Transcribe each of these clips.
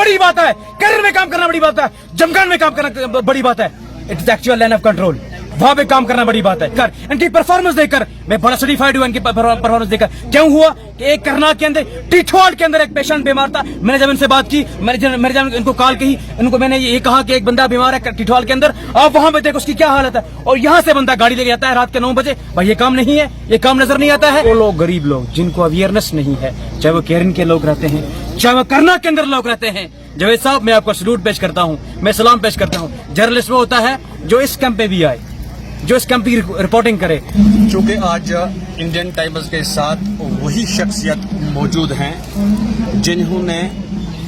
बड़ी बात है, करियर में काम करना बड़ी बात है, जमगान में काम करना बड़ी बात है। It is actual line of control, वहां पे काम करना बड़ी बात है। कर इनकी परफॉर्मेंस देखकर मैं बड़ा सर्टिफाइड हुआ इनकी परफॉर्मेंस देखकर। क्यों हुआ कि एक करनाल के अंदर टिठवाल के अंदर एक पेशेंट बीमार था। मैंने जब इनसे बात की, मैंने जब इनको कॉल की, इनको मैंने ये कहा कि एक बंदा बीमार है टिठवाल के अंदर, आप वहां पे देखो उसकी क्या हालत है। और यहाँ से बंदा गाड़ी लेके जाता है रात के 9 बजे। भाई ये काम नहीं है, ये काम नजर नहीं आता है। वो लोग गरीब लोग जिनको अवेयरनेस नहीं है, चाहे वो केरन के लोग रहते हैं, चाहे वो करनाल के अंदर लोग रहते हैं। जावेद साहब मैं आपको सलूट पेश करता हूँ, मैं सलाम पेश करता हूँ। जर्नलिस्ट वो होता है जो इस कैंप पे भी आए, जो इस कैंप की रिपोर्टिंग करे। चूँकि आज इंडियन टाइम्स के साथ वही शख्सियत मौजूद हैं जिन्होंने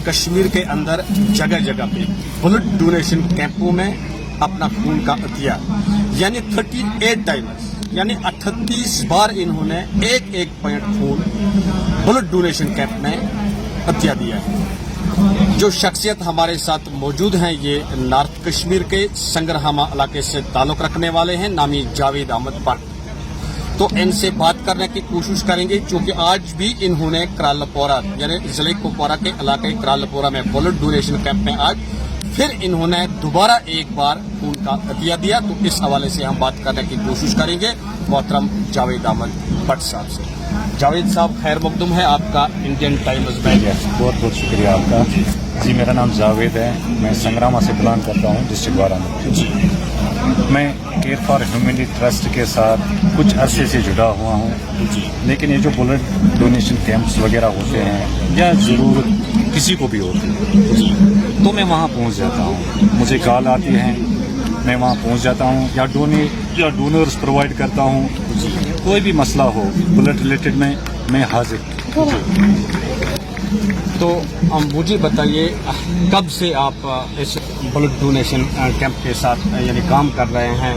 कश्मीर के अंदर जगह जगह पे ब्लड डोनेशन कैंपों में अपना खून का अतिया, यानी 38 टाइम्स, यानी 38 बार इन्होंने एक पॉइंट खून ब्लड डोनेशन कैंप में अतिया दिया है। जो शख्सियत हमारे साथ मौजूद हैं ये नॉर्थ कश्मीर के संग्रहामा इलाके से ताल्लुक रखने वाले हैं, नामी जावेद अहमद भट्ट। तो इनसे बात करने की कोशिश करेंगे, क्योंकि आज भी इन्होंने करालपोरा यानी जिले कुपवारा के इलाके करालपोरा में ब्लड डोनेशन कैंप में आज फिर इन्होंने दोबारा एक बार खून का अतिया दिया। तो इस हवाले से हम बात करने की कोशिश करेंगे मोहतरम जावेद अहमद भट्ट साहब से। जावेद साहब खैर मकदूम है आपका इंडियन टाइम्स में। बहुत बहुत शुक्रिया आपका जी। मेरा नाम जावेद है, मैं संग्रामा से बिलोंग करता हूँ, डिस्ट्रिक्ट बारामूला। मैं केयर फॉर ह्यूमैनिटी ट्रस्ट के साथ कुछ अरसे से जुड़ा हुआ हूँ जी। लेकिन ये जो ब्लड डोनेशन कैंप्स वगैरह होते हैं या ज़रूरत किसी को भी होती है तो मैं वहाँ पहुँच जाता हूँ। मुझे कॉल आती है, मैं वहाँ पहुँच जाता हूँ या डोनर्स प्रोवाइड करता हूँ। कोई भी मसला हो ब्लड रिलेटेड में मैं हाजिर। तो मुझे बताइए कब से आप इस ब्लड डोनेशन कैंप के साथ यानी काम कर रहे हैं,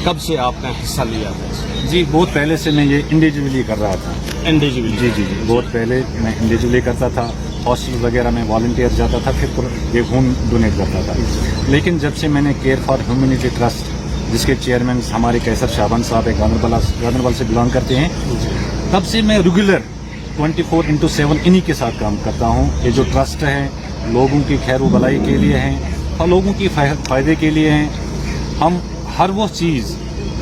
कब से आपने हिस्सा लिया है? जी बहुत पहले से मैं ये इंडिविजुअली कर रहा था। इंडिविजुअली? जी जी जी बहुत पहले मैं इंडिविजुअली करता था। हॉस्टल वगैरह में वॉलंटियर जाता था, फिर ये खून डोनेट करता था। लेकिन जब से मैंने केयर फॉर ह्यूमैनिटी ट्रस्ट, जिसके चेयरमैन हमारे कैसर शाहबान साहब एक गांधरबल से बिलोंग करते हैं, तब से मैं रेगुलर 24/7 इन्हीं के साथ काम करता हूँ। ये जो ट्रस्ट है लोगों की खैर व भलाई के लिए हैं और लोगों की फ़ायदे के लिए हैं। हम हर वो चीज़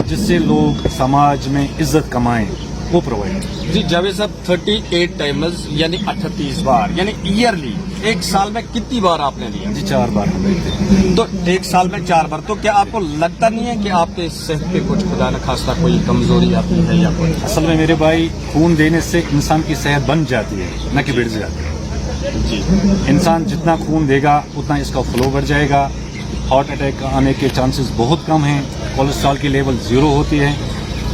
जिससे लोग समाज में इज्जत कमाएं वो प्रोवाइड। जी जावेद साहब 38 टाइम्स यानी 38 बार यानी ईयरली, एक साल में कितनी बार आपने लिया? जी 4 बार हम लेते हैं। तो एक साल में 4 बार। तो क्या आपको लगता नहीं है कि आपके सेहत पे कुछ खुदा न खास्ता कोई कमजोरी आती है या कुछ? असल में मेरे भाई खून देने से इंसान की सेहत बन जाती है, न कि बढ़ जाती है जी। इंसान जितना खून देगा उतना इसका फ्लो बढ़ जाएगा। हार्ट अटैक आने के चांसेस बहुत कम हैं, कोलेस्ट्रॉल की लेवल 0 होती है।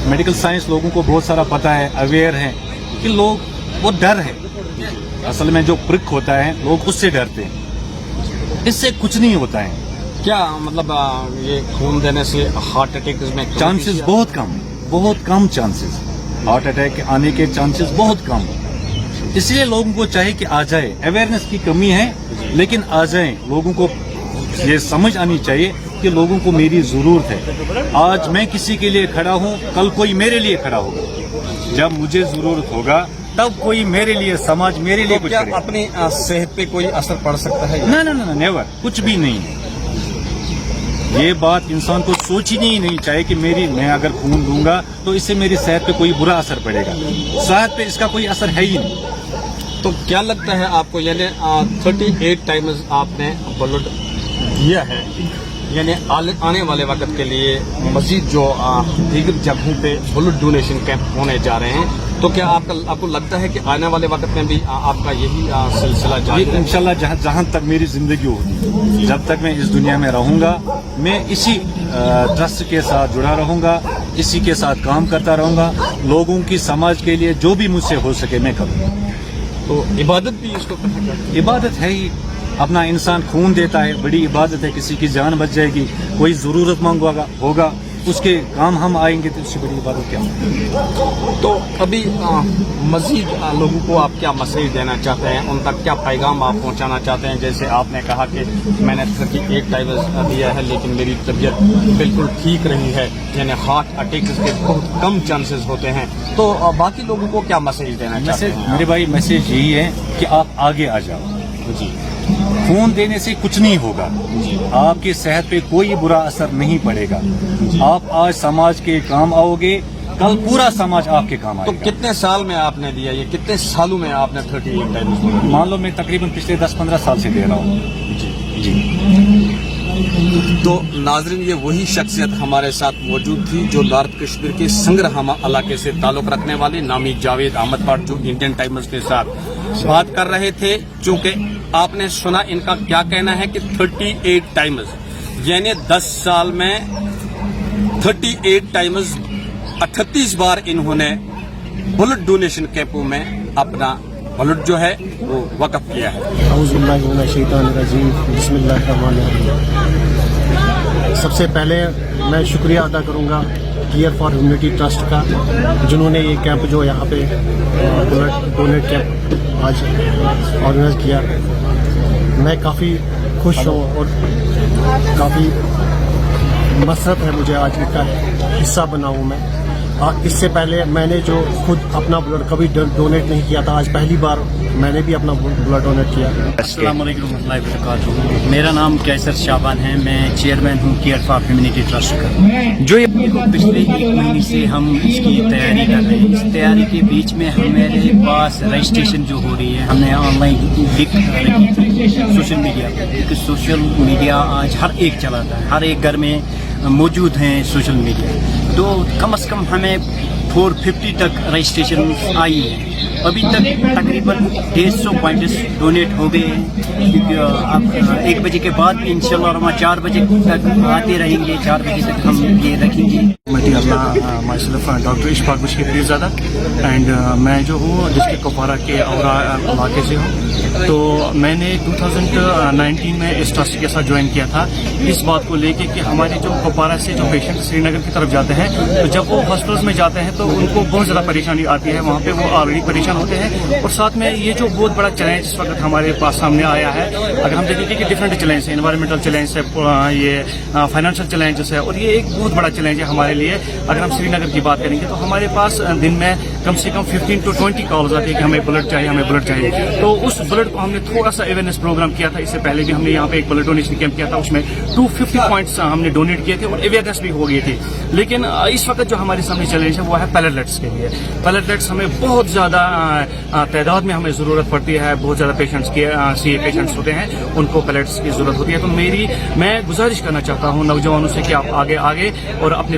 मेडिकल साइंस लोगों को बहुत सारा पता है, अवेयर है कि लोग वो डर है, असल में जो प्रिक होता है लोग उससे डरते हैं, इससे कुछ नहीं होता है। क्या मतलब ये खून देने से हार्ट अटैक में चांसेस बहुत कम चांसेस, हार्ट अटैक आने के चांसेस बहुत कम। इसलिए लोगों को चाहिए कि आ जाए। अवेयरनेस की कमी है लेकिन आ जाए। लोगों को ये समझ आनी चाहिए कि लोगों को मेरी जरूरत है। आज मैं किसी के लिए खड़ा हूँ, कल कोई मेरे लिए खड़ा होगा। जब मुझे जरूरत होगा तब कोई मेरे लिए, समाज मेरे लिए कुछ करेगा। अपनी सेहत पे कोई असर पड़ सकता है? ना नेवर, कुछ भी नहीं है। ये बात इंसान को सोचनी नहीं चाहिए कि मैं अगर खून दूंगा तो इससे मेरी सेहत पे कोई बुरा असर पड़ेगा। सेहत पे इसका कोई असर है ही नहीं। तो क्या लगता है आपको, यानी 38 टाइम्स आपने ब्लड दिया है, यानी आने वाले वक्त के लिए मजीद जो दीगर जगहों पे ब्लड डोनेशन कैंप होने जा रहे हैं, तो क्या आपको लगता है कि आने वाले वक्त में भी आपका यही सिलसिला जारी रहेगा? इंशाल्लाह जहाँ तक मेरी जिंदगी होगी, जब तक मैं इस दुनिया में रहूंगा, मैं इसी ट्रस्ट के साथ जुड़ा रहूंगा, इसी के साथ काम करता रहूंगा। लोगों की समाज के लिए जो भी मुझसे हो सके मैं करूँगा। तो इबादत भी इसको कहा जाता है? इबादत है ही। अपना इंसान खून देता है, बड़ी इबादत है। किसी की जान बच जाएगी, कोई ज़रूरतमंद होगा उसके काम हम आएंगे, तो उससे बड़ी इबादत क्या होगी? तो अभी मजीद लोगों को आप क्या मैसेज देना चाहते हैं, उन तक क्या पैगाम आप पहुंचाना चाहते हैं? जैसे आपने कहा कि मैंने 38 टाइम्स दिया है लेकिन मेरी तबीयत बिल्कुल ठीक रही है, यानी हार्ट अटैक के बहुत कम चांसेस होते हैं, तो बाकी लोगों को क्या मैसेज देना चाहते हैं? मेरे भाई मैसेज यही है कि आप आगे आ जाओ। जी खून देने से कुछ नहीं होगा, आपकी सेहत पे कोई बुरा असर नहीं पड़ेगा। आप आज समाज के काम आओगे, कल पूरा समाज आपके काम तो आएगा। कितने साल में आपने दिया, ये कितने सालों में आपने 38 टाइम्स दिया? मान लो मैं तकरीबन पिछले 10-15 साल से दे रहा हूँ जी। तो नाजरीन, ये वही शख्सियत हमारे साथ मौजूद थी जो नॉर्थ कश्मीर के संग्रहामा इलाके से ताल्लुक रखने वाले नामी जावेद अहमद पाट, जो इंडियन टाइम्स के साथ बात कर रहे थे। चूंकि आपने सुना इनका क्या कहना है कि 38 टाइम्स यानी 10 साल में 38 टाइम्स 38 बार इन्होंने ब्लड डोनेशन कैंपों में अपना ब्लड जो है वो वक़्फ किया है। औज़ुबिल्लाहिमिनश्शैतानिर्रजीम, बिस्मिल्लाहिर्रहमानिर्रहीम। सबसे पहले मैं शुक्रिया अदा करूंगा केयर फॉर ह्यूमैनिटी ट्रस्ट का, जिन्होंने ये कैंप जो यहाँ पे ब्लड डोनेट कैंप आज ऑर्गेनाइज किया। मैं काफ़ी खुश हूँ और काफ़ी मसरत है मुझे आज इसका हिस्सा बना हूँ मैं। इससे पहले मैंने जो खुद अपना ब्लड कभी डोनेट नहीं किया था, आज पहली बार मैंने भी अपना ब्लड डोनेट किया। अस्सलाम वालेकुम रहमतुल्लाहि व बरकातुहू। मेरा नाम कैसर शाबान है, मैं चेयरमैन हूँ केयर फॉर ह्यूमैनिटी ट्रस्ट का। जो ये पिछले 1 महीने से हम इसकी तैयारी कर रहे हैं। इस तैयारी के बीच में हमारे पास रजिस्ट्रेशन जो हो रही है, हमने ऑनलाइन लिख रखी थी सोशल मीडिया पर, क्योंकि सोशल मीडिया आज हर एक चलाता है, हर एक घर में मौजूद हैं सोशल मीडिया। तो कम से कम हमें 450 तक रजिस्ट्रेशन आई है। अभी तक तकरीबन 150 पॉइंट्स डोनेट हो गए हैं, क्योंकि अब 1 बजे के बाद इंशाल्लाह हम 4 बजे तक आते रहेंगे, 4 बजे तक हम ये रखेंगे। My self doctor Ishfaq Bashir Pirzada and मैं जो हूँ डिस्ट्रिक्ट कुपवारा के औरा इलाके से हूँ। तो मैंने 2019 में इस ट्रस्ट के साथ ज्वाइन किया था, इस बात को लेके कि हमारे जो कुपवारा से जो पेशेंट श्रीनगर की तरफ जाते हैं, तो जब वो हॉस्पिटल्स में जाते हैं तो उनको बहुत ज़्यादा परेशानी आती है। वहाँ पे वो ऑलरेडी परेशान होते हैं, और साथ में ये जो बहुत बड़ा चैलेंज इस वक्त हमारे पास सामने आया है, अगर हम देखेंगे कि डिफरेंट चैलेंज है, एनवायरमेंटल चैलेंज है, ये फाइनेंशियल चैलेंजेस है, और ये एक बहुत बड़ा चैलेंज है हमारे लिए। अगर हम श्रीनगर की बात करेंगे तो हमारे पास दिन में कम से कम 15 to 20 कॉल्स आती है कि हमें ब्लड चाहिए, हमें ब्लड चाहिए। तो उस ब्लड को हमने थोड़ा सा अवेयरनेस प्रोग्राम किया था। इससे पहले भी हमने यहाँ पे एक ब्लड डोनेशन कैंप किया था, उसमें 250 पॉइंट्स हमने डोनेट किए थे और अवेयरनेस भी हो गई थी। लेकिन इस वक्त जो हमारे सामने चैलेंज है वो है प्लेटलेट्स के लिए। प्लेटलेट्स हमें बहुत ज़्यादा तादाद में हमें ज़रूरत पड़ती है। बहुत ज़्यादा पेशेंट्स के सीए पेशेंट्स होते हैं, उनको प्लेटलेट्स की ज़रूरत होती है। तो मैं गुजारिश करना चाहता हूँ नौजवानों से कि आप आगे और अपने